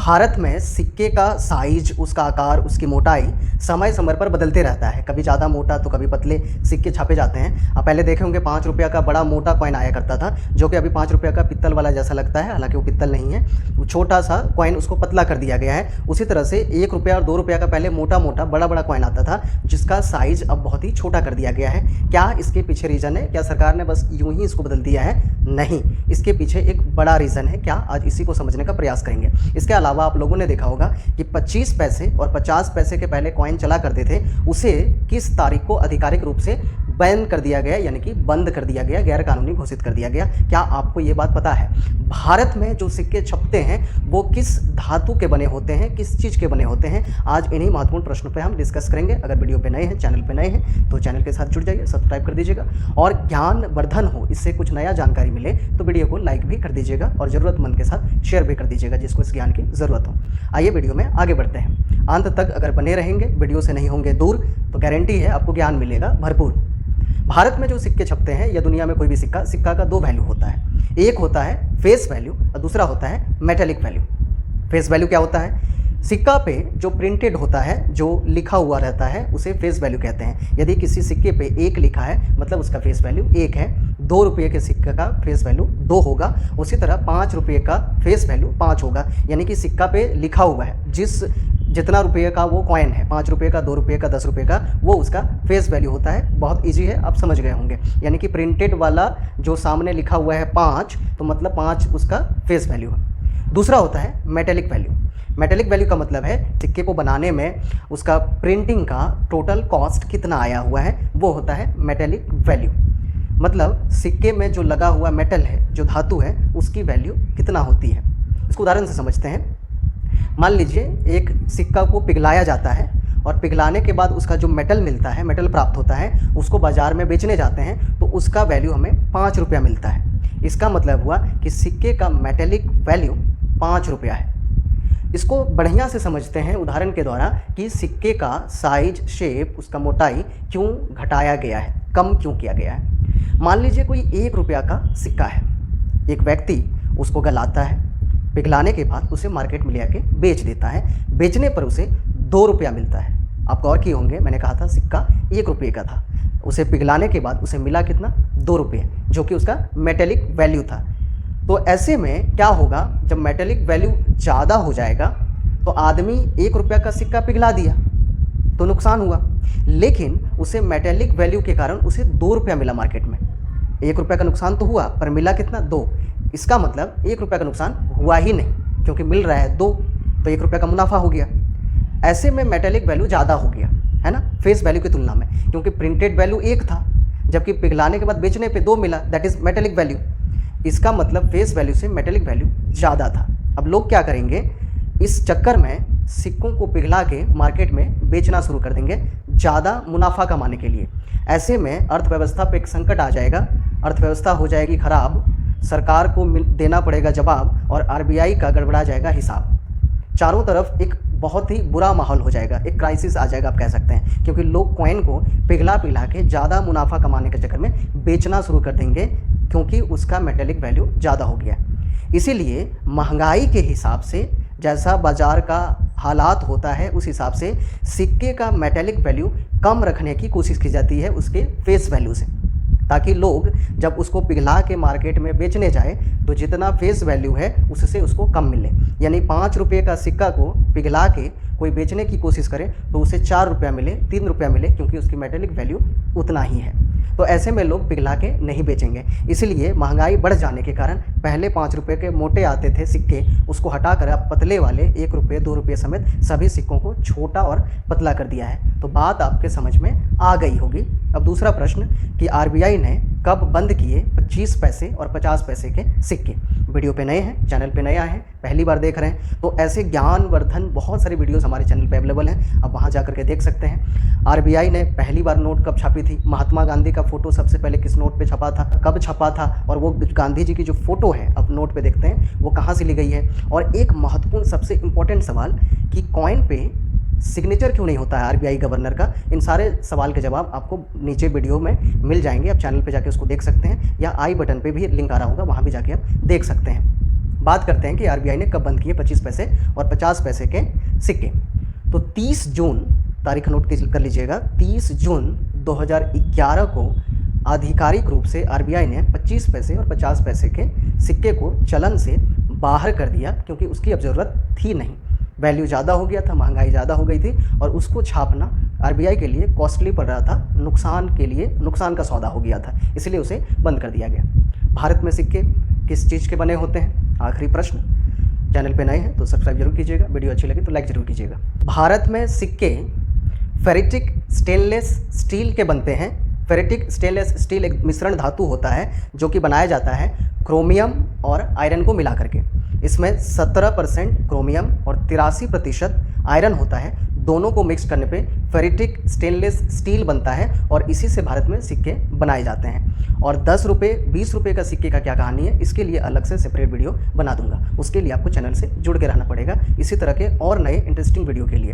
भारत में सिक्के का साइज, उसका आकार, उसकी मोटाई समय समय पर बदलते रहता है। कभी ज़्यादा मोटा तो कभी पतले सिक्के छापे जाते हैं। आप पहले देखे होंगे 5 रुपया का बड़ा मोटा कॉइन आया करता था, जो कि अभी 5 रुपया का पित्तल वाला जैसा लगता है, हालांकि वो पित्तल नहीं है, वो छोटा सा कॉइन, उसको पतला कर दिया गया है। उसी तरह से 1 रुपया और 2 रुपया का पहले मोटा मोटा बड़ा बड़ा कॉइन आता था, जिसका साइज अब बहुत ही छोटा कर दिया गया है। क्या इसके पीछे रीज़न है? क्या सरकार ने बस यूं ही इसको बदल दिया है? नहीं, इसके पीछे एक बड़ा रीज़न है। क्या? आज इसी को समझने का प्रयास करेंगे। इसके अलावा आप लोगों ने देखा होगा कि 25 पैसे और 50 पैसे के पहले कॉइन चला करते थे, उसे किस तारीख को आधिकारिक रूप से बैन कर दिया गया, यानी कि बंद कर दिया गया, गैर कानूनी घोषित कर दिया गया? क्या आपको ये बात पता है? भारत में जो सिक्के छपते हैं वो किस धातु के बने होते हैं, किस चीज़ के बने होते हैं? आज इन्हीं महत्वपूर्ण प्रश्नों पे हम डिस्कस करेंगे। अगर वीडियो पे नए हैं, चैनल पे नए हैं, तो चैनल के साथ जुड़ जाइए, सब्सक्राइब कर दीजिएगा, और ज्ञानवर्धन हो, इससे कुछ नया जानकारी मिले तो वीडियो को लाइक भी कर दीजिएगा और ज़रूरतमंद के साथ शेयर भी कर दीजिएगा, जिसको इस ज्ञान की ज़रूरत हो। आइए वीडियो में आगे बढ़ते हैं। अंत तक अगर बने रहेंगे, वीडियो से नहीं होंगे दूर, तो गारंटी है आपको ज्ञान मिलेगा भरपूर। भारत में जो सिक्के छपते हैं या दुनिया में कोई भी सिक्का का 2 वैल्यू होता है। एक होता है फेस वैल्यू और दूसरा होता है मेटेलिक वैल्यू। फेस वैल्यू क्या होता है? सिक्का पे जो प्रिंटेड होता है, जो लिखा हुआ रहता है, उसे फेस वैल्यू कहते हैं। यदि किसी सिक्के पे 1 लिखा है, मतलब उसका फेस वैल्यू 1 है। 2 रुपये के सिक्के का फेस वैल्यू 2 होगा। उसी तरह 5 रुपये का फेस वैल्यू 5 होगा, यानी कि सिक्का पे लिखा हुआ है जितना रुपये का वो कॉइन है, 5 रुपये का, 2 रुपये का, 10 रुपये का, वो उसका फेस वैल्यू होता है। बहुत इजी है, आप समझ गए होंगे। यानी कि प्रिंटेड वाला जो सामने लिखा हुआ है 5, तो मतलब 5 उसका फेस वैल्यू है। दूसरा होता है मेटेलिक वैल्यू। मेटेलिक वैल्यू का मतलब है सिक्के को बनाने में उसका प्रिंटिंग का टोटल कॉस्ट कितना आया हुआ है, वो होता है मेटेलिक वैल्यू। मतलब सिक्के में जो लगा हुआ मेटल है, जो धातु है, उसकी वैल्यू कितना होती है। इसको उदाहरण से समझते हैं। मान लीजिए एक सिक्का को पिघलाया जाता है और पिघलाने के बाद उसका जो मेटल मिलता है, मेटल प्राप्त होता है, उसको बाज़ार में बेचने जाते हैं, तो उसका वैल्यू हमें 5 रुपया मिलता है। इसका मतलब हुआ कि सिक्के का मेटेलिक वैल्यू 5 रुपया है। इसको बढ़िया से समझते हैं उदाहरण के द्वारा कि सिक्के का साइज, शेप, उसका मोटाई क्यों घटाया गया है, कम क्यों किया गया है। मान लीजिए कोई 1 रुपया का सिक्का है। एक व्यक्ति उसको गलाता है, पिघलाने के बाद उसे मार्केट में ले आके बेच देता है। बेचने पर उसे 2 रुपया मिलता है। आप गौर किए होंगे, मैंने कहा था सिक्का 1 रुपये का था, उसे पिघलाने के बाद उसे मिला कितना? 2 रुपये, जो कि उसका मेटेलिक वैल्यू था। तो ऐसे में क्या होगा, जब मेटेलिक वैल्यू ज़्यादा हो जाएगा तो आदमी 1 रुपया का सिक्का पिघला दिया तो नुकसान हुआ, लेकिन उसे मेटेलिक वैल्यू के कारण उसे 2 रुपया मिला मार्केट में। 1 रुपया का नुकसान तो हुआ, पर मिला कितना? 2। इसका मतलब 1 रुपया का नुकसान हुआ ही नहीं, क्योंकि मिल रहा है 2, तो 1 रुपया का मुनाफा हो गया। ऐसे में मेटेलिक वैल्यू ज़्यादा हो गया, है ना, फेस वैल्यू की तुलना में, क्योंकि प्रिंटेड वैल्यू 1 था, जबकि पिघलाने के बाद बेचने पे 2 मिला, दैट इज़ मेटेलिक वैल्यू। इसका मतलब फेस वैल्यू से मेटेलिक वैल्यू ज़्यादा था। अब लोग क्या करेंगे, इस चक्कर में सिक्कों को पिघला के मार्केट में बेचना शुरू कर देंगे, ज़्यादा मुनाफा कमाने के लिए। ऐसे में अर्थव्यवस्था पे एक संकट आ जाएगा, अर्थव्यवस्था हो जाएगी खराब, सरकार को देना पड़ेगा जवाब, और आरबीआई का गड़बड़ा जाएगा हिसाब। चारों तरफ एक बहुत ही बुरा माहौल हो जाएगा, एक क्राइसिस आ जाएगा, आप कह सकते हैं, क्योंकि लोग कॉइन को पिघला के ज़्यादा मुनाफा कमाने के चक्कर में बेचना शुरू कर देंगे, क्योंकि उसका मेटेलिक वैल्यू ज़्यादा हो गया। इसीलिए महंगाई के हिसाब से, जैसा बाज़ार का हालात होता है, उस हिसाब से सिक्के का मेटेलिक वैल्यू कम रखने की कोशिश की जाती है उसके फेस वैल्यू से, ताकि लोग जब उसको पिघला के मार्केट में बेचने जाए तो जितना फेस वैल्यू है उससे उसको कम मिले। यानी 5 रुपये का सिक्का को पिघला के कोई बेचने की कोशिश करे तो उसे 4 रुपया मिले, 3 रुपया मिले, क्योंकि उसकी मेटेलिक वैल्यू उतना ही है। तो ऐसे में लोग पिघला के नहीं बेचेंगे। इसलिए महंगाई बढ़ जाने के कारण पहले 5 रुपये के मोटे आते थे सिक्के, उसको हटाकर अब पतले वाले 1 रुपये, 2 रुपये समेत सभी सिक्कों को छोटा और पतला कर दिया है। तो बात आपके समझ में आ गई होगी। अब दूसरा प्रश्न कि आरबीआई ने कब बंद किए 25 पैसे और 50 पैसे के सिक्के। वीडियो पे नए हैं, चैनल पे नए आए हैं, पहली बार देख रहे हैं, तो ऐसे ज्ञानवर्धन बहुत सारे वीडियोस हमारे चैनल पे अवेलेबल हैं, आप वहां जाकर के देख सकते हैं। आरबीआई ने पहली बार नोट कब छापी थी? महात्मा गांधी का फोटो सबसे पहले किस नोट पे छपा था, कब छपा था, और वो गांधी जी की जो फोटो है अब नोट पे देखते हैं वो कहाँ से ली गई है। और एक महत्वपूर्ण सबसे इम्पोर्टेंट सवाल कि कॉइन पे सिग्नेचर क्यों नहीं होता है आरबीआई गवर्नर का। इन सारे सवाल के जवाब आपको नीचे वीडियो में मिल जाएंगे, आप चैनल पे जाके उसको देख सकते हैं, या आई बटन पे भी लिंक आ रहा होगा, वहाँ भी जाके आप देख सकते हैं। बात करते हैं कि आरबीआई ने कब बंद किए 25 पैसे और 50 पैसे के सिक्के। तो 30 जून, तारीख नोट कर लीजिएगा, 30 जून 2011 को आधिकारिक रूप से आरबीआई ने 25 पैसे और 50 पैसे के सिक्के को चलन से बाहर कर दिया, क्योंकि उसकी अब ज़रूरत थी नहीं। वैल्यू ज़्यादा हो गया था, महंगाई ज़्यादा हो गई थी और उसको छापना आरबीआई के लिए कॉस्टली पड़ रहा था, नुकसान का सौदा हो गया था, इसलिए उसे बंद कर दिया गया। भारत में सिक्के किस चीज़ के बने होते हैं? आखिरी प्रश्न। चैनल पे नए हैं तो सब्सक्राइब जरूर कीजिएगा, वीडियो अच्छी लगी तो लाइक जरूर कीजिएगा। भारत में सिक्के फेरेटिक स्टेनलेस स्टील के बनते हैं। फेरेटिक स्टेनलेस स्टील एक मिश्रण धातु होता है जो कि बनाया जाता है क्रोमियम और आयरन को मिला करके। इसमें 17% क्रोमियम और 83% आयरन होता है। दोनों को मिक्स करने पे फेरेटिक स्टेनलेस स्टील बनता है और इसी से भारत में सिक्के बनाए जाते हैं। और 10 रुपये 20 रुपये का सिक्के का क्या कहानी है, इसके लिए अलग से सेपरेट वीडियो बना दूंगा। उसके लिए आपको चैनल से जुड़ के रहना पड़ेगा इसी तरह के और नए इंटरेस्टिंग वीडियो के लिए।